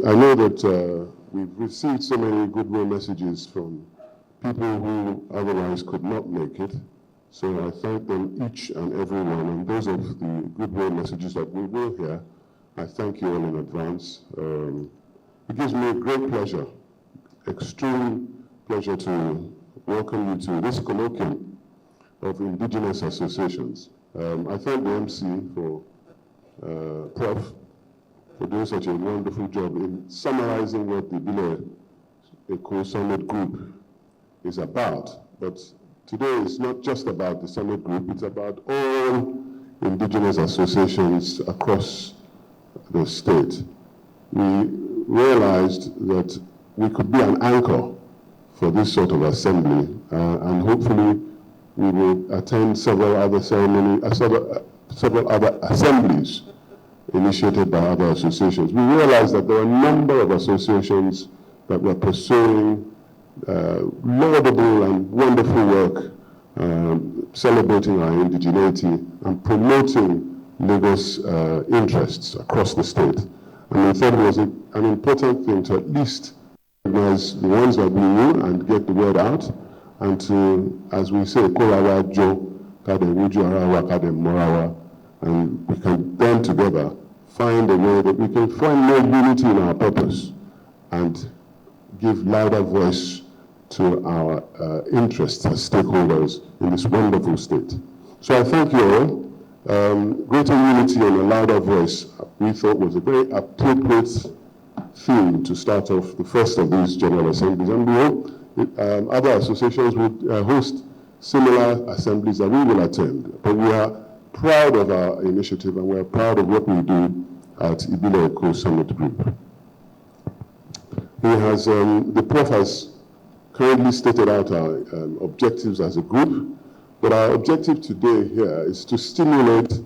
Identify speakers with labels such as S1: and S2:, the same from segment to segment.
S1: I know that we've received so many goodwill messages from people who otherwise could not make it. So I thank them each and every one. And those of the goodwill messages that we will hear, I thank you all in advance. It gives me a great pleasure, extreme pleasure to welcome you to this colloquium of indigenous associations. I thank the MC for Prof for doing such a wonderful job in summarizing what the Ibile Summit Group is about. But today it's not just about the Summit Group, it's about all indigenous associations across the state. We realized that we could be an anchor for this sort of assembly, and hopefully we will attend several other several other assemblies initiated by other associations. We realized that there are a number of associations that were pursuing laudable and wonderful work, celebrating our indigeneity and promoting Lagos interests across the state. And we thought it was an important thing to at least recognize the ones that we knew and get the word out, and to, as we say, Korawa Jo, Kade Wuju Arawa, Kade Morawa, and we can then together find a way that we can find more unity in our purpose and give louder voice to our interests as stakeholders in this wonderful state. So I thank you all. Greater unity and a louder voice, we thought, was a very appropriate theme to start off the first of these general assemblies. And we hope other associations would host similar assemblies that we will attend. But we are proud of our initiative, and we're proud of what we do at Ibile Summit Group. The Prof has currently stated out our objectives as a group, but our objective today here is to stimulate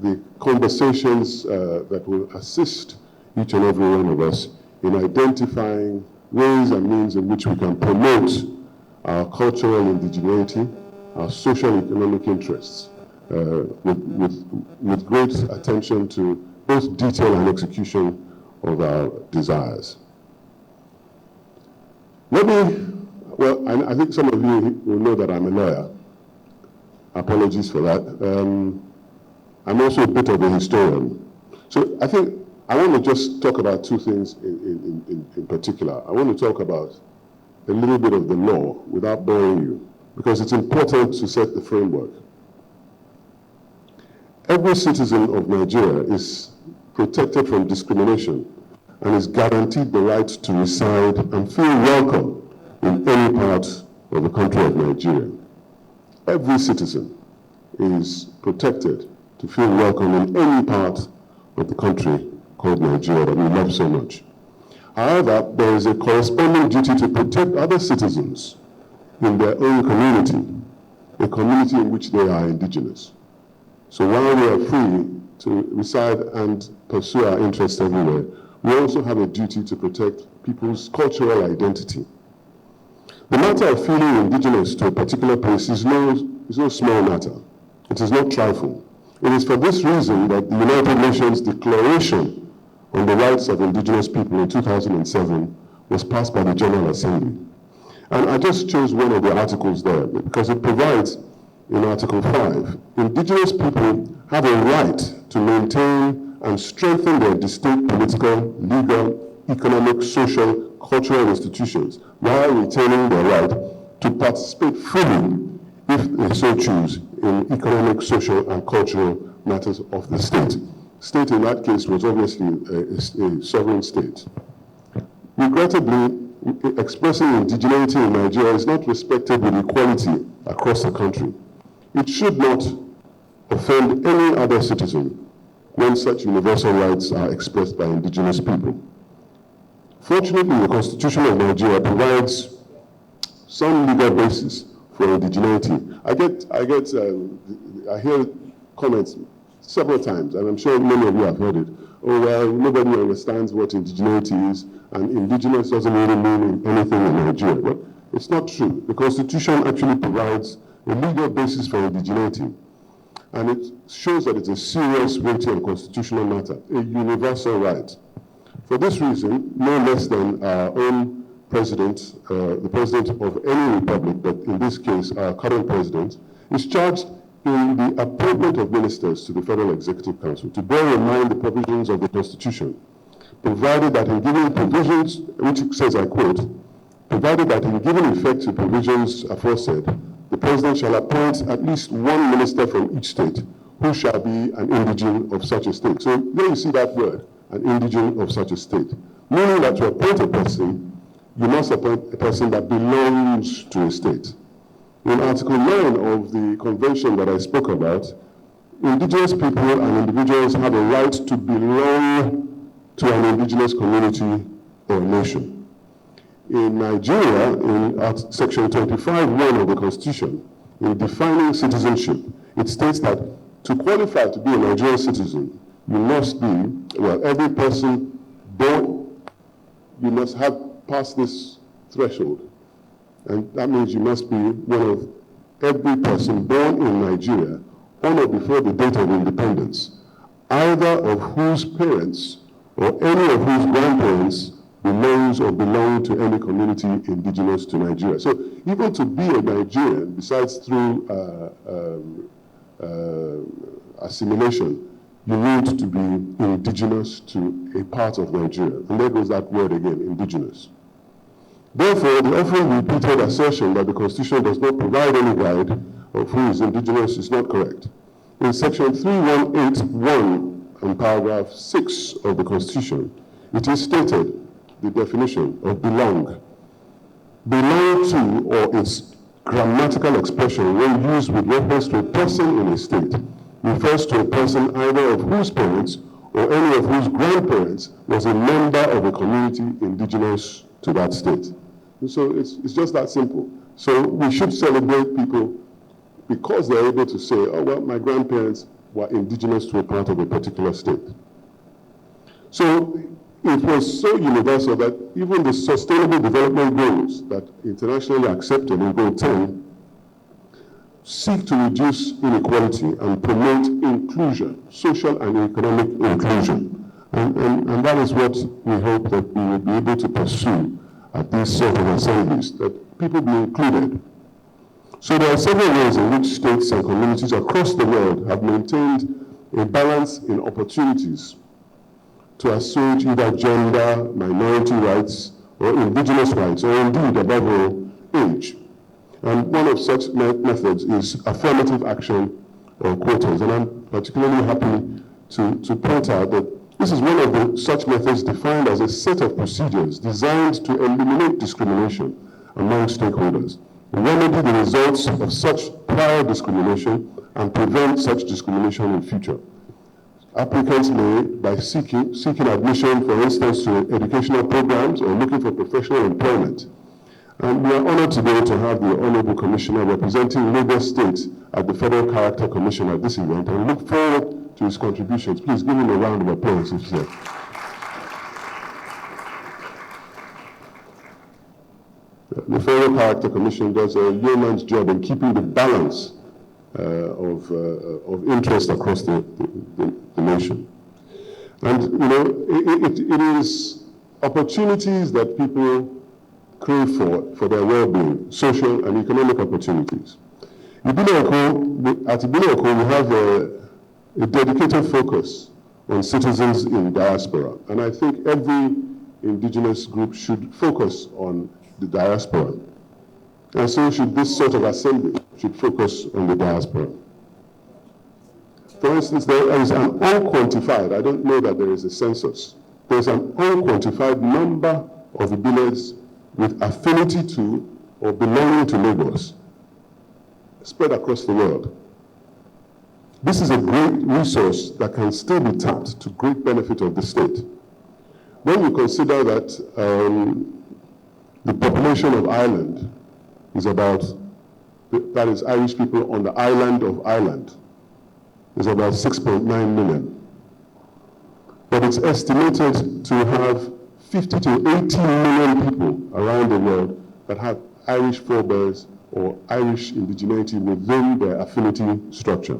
S1: the conversations that will assist each and every one of us in identifying ways and means in which we can promote our cultural indigeneity, our social economic interests, with great attention to both detail and execution of our desires. I think some of you will know that I'm a lawyer. Apologies for that. I'm also a bit of a historian. So I think I want to just talk about two things in particular. I want to talk about a little bit of the law without boring you, because it's important to set the framework. Every citizen of Nigeria is protected from discrimination and is guaranteed the right to reside and feel welcome in any part of the country of Nigeria. Every citizen is protected to feel welcome in any part of the country called Nigeria that we love so much. However, there is a corresponding duty to protect other citizens in their own community, a community in which they are indigenous. So while we are free to reside and pursue our interests everywhere, we also have a duty to protect people's cultural identity. The matter of feeling indigenous to a particular place is no small matter. It is not trifling. It is for this reason that the United Nations Declaration on the Rights of Indigenous People in 2007 was passed by the General Assembly. And I just chose one of the articles there because it provides, in Article 5, indigenous people have a right to maintain and strengthen their distinct political, legal, economic, social, cultural institutions while retaining their right to participate fully, if they so choose, in economic, social, and cultural matters of the state. State in that case was obviously a sovereign state. Regrettably, expressing indigeneity in Nigeria is not respected with equality across the country. It should not offend any other citizen when such universal rights are expressed by indigenous people. Fortunately, the Constitution of Nigeria provides some legal basis for indigeneity. I hear comments several times, and I'm sure many of you have heard it. Oh, well, nobody understands what indigeneity is, and indigenous doesn't really mean anything in Nigeria. But it's not true. The Constitution actually provides a legal basis for indigeneity, and it shows that it's a serious, weighty, and constitutional matter, a universal right. For this reason, no less than our own president, the president of any republic, but in this case, our current president, is charged in the appointment of ministers to the Federal Executive Council to bear in mind the provisions of the Constitution, provided that in giving provisions, which says, I quote, provided that in giving effect to provisions aforesaid, the president shall appoint at least one minister from each state who shall be an indigene of such a state. So there you see that word, an indigene of such a state. Meaning that to appoint a person, you must appoint a person that belongs to a state. In Article 9 of the convention that I spoke about, indigenous people and individuals have a right to belong to an indigenous community or nation. In Nigeria, in Section 25(1) of the Constitution, in defining citizenship, it states that to qualify to be a Nigerian citizen, you must be, well, every person born, you must have passed this threshold. And that means you must be one of every person born in Nigeria on or before the date of independence, either of whose parents or any of whose grandparents belongs or belong to any community indigenous to Nigeria. So even to be a Nigerian, besides through assimilation, you need to be indigenous to a part of Nigeria. And there goes that word again, indigenous. Therefore, the often repeated assertion that the Constitution does not provide any guide of who is indigenous is not correct. In Section 3181 and paragraph 6 of the Constitution, it is stated, the definition of belong. Belong to, or its grammatical expression when used with reference to a person in a state, refers to a person either of whose parents or any of whose grandparents was a member of a community indigenous to that state. And so it's just that simple. So we should celebrate people because they're able to say, oh, well, my grandparents were indigenous to a part of a particular state. So it was so universal that even the Sustainable Development Goals that internationally accepted in Goal 10 seek to reduce inequality and promote inclusion, social and economic inclusion. And that is what we hope that we will be able to pursue at these sort of assemblies, that people be included. So there are several ways in which states and communities across the world have maintained a balance in opportunities to assuage either gender, minority rights, or indigenous rights, or indeed, above all, age. And one of such methods is affirmative action or quotas. And I'm particularly happy to point out that this is one of the such methods defined as a set of procedures designed to eliminate discrimination among stakeholders, remedy the results of such prior discrimination, and prevent such discrimination in future. Applicants may, by seeking admission, for instance, to educational programs or looking for professional employment. And we are honored today to have the Honorable Commissioner representing Lagos State at the Federal Character Commission at this event, and look forward to his contributions. Please give him a round of applause if he's here. The Federal Character Commission does a yeoman's job in keeping the balance of interest across the nation. And, you know, it is opportunities that people crave for their well-being, social and economic opportunities. At Ibile, we have a dedicated focus on citizens in diaspora. And I think every indigenous group should focus on the diaspora. And so should this sort of assembly should focus on the diaspora. For instance, there is an unquantified, I don't know that there is a census, there's an unquantified number of Ibiles with affinity to or belonging to Lagos spread across the world. This is a great resource that can still be tapped to great benefit of the state. When you consider that the population of Ireland is about, that is Irish people on the island of Ireland, is about 6.9 million. But it's estimated to have 50 to 80 million people around the world that have Irish forebears or Irish indigeneity within their affinity structure,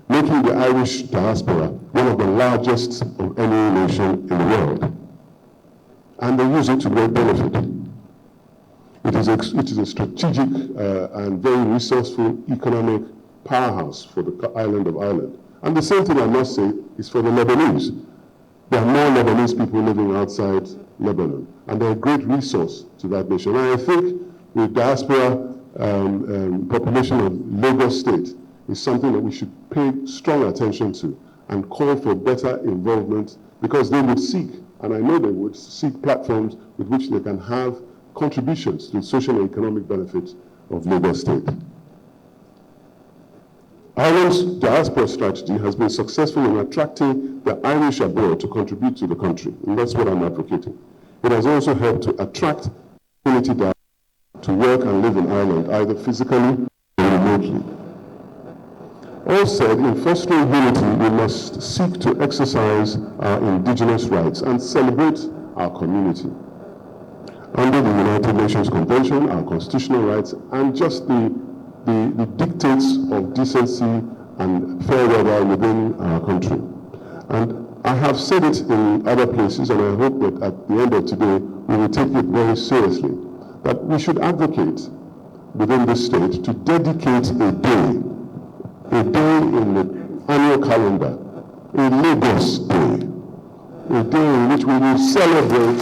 S1: making the Irish diaspora one of the largest of any nation in the world. and they use it to great benefit. It is a strategic and very resourceful economic powerhouse for the island of Ireland. And the same thing I must say is for the Lebanese. There are more Lebanese people living outside Lebanon, and they're a great resource to that nation. And I think the diaspora population of Lagos State is something that we should pay strong attention to and call for better involvement, because they would seek, and I know they would, seek platforms with which they can have contributions to the social and economic benefits of Lagos State. Ireland's diaspora strategy has been successful in attracting the Irish abroad to contribute to the country, and that's what I'm advocating. It has also helped to attract community diaspora to work and live in Ireland, either physically or remotely. All said, in fostering unity, we must seek to exercise our indigenous rights and celebrate our community. Under the United Nations Convention, our constitutional rights, and just the dictates of decency and fair weather within our country. And I have said it in other places, and I hope that at the end of today, we will take it very seriously, that we should advocate within this state to dedicate a day in the annual calendar, a Lagos Day, a day in which we will celebrate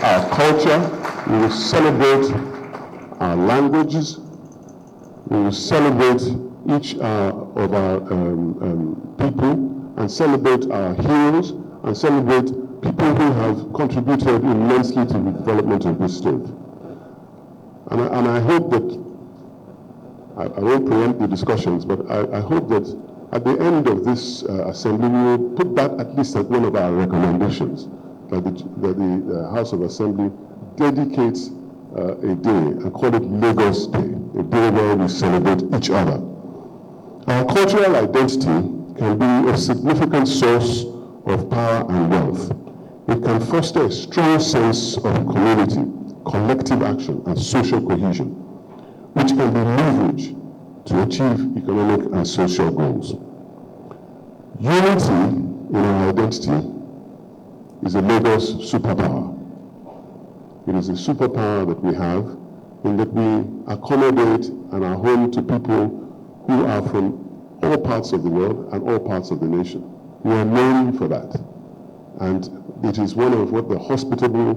S1: our culture, we will celebrate our languages, we will celebrate each of our people, and celebrate our heroes, and celebrate people who have contributed immensely to the development of this state. And I hope that, I won't preempt the discussions, but I hope that at the end of this assembly, we will put that at least as one of our recommendations, that the House of Assembly dedicates a day and call it Lagos Day, a day where we celebrate each other. Our cultural identity can be a significant source of power and wealth. It can foster a strong sense of community, collective action, and social cohesion, which can be leveraged to achieve economic and social goals. Unity in our identity is a Lagos superpower. It is a superpower that we have in that we accommodate and are home to people who are from all parts of the world and all parts of the nation. We are known for that. And it is one of what the hospitable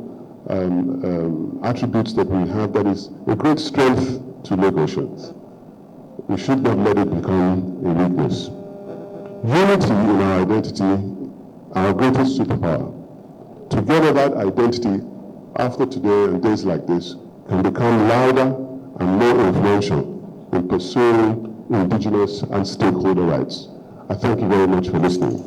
S1: attributes that we have that is a great strength to Lagosians. We should not let it become a weakness. Unity in our identity, our greatest superpower. Together, that identity, after today and days like this, can become louder and more influential in pursuing indigenous and stakeholder rights. I thank you very much for listening.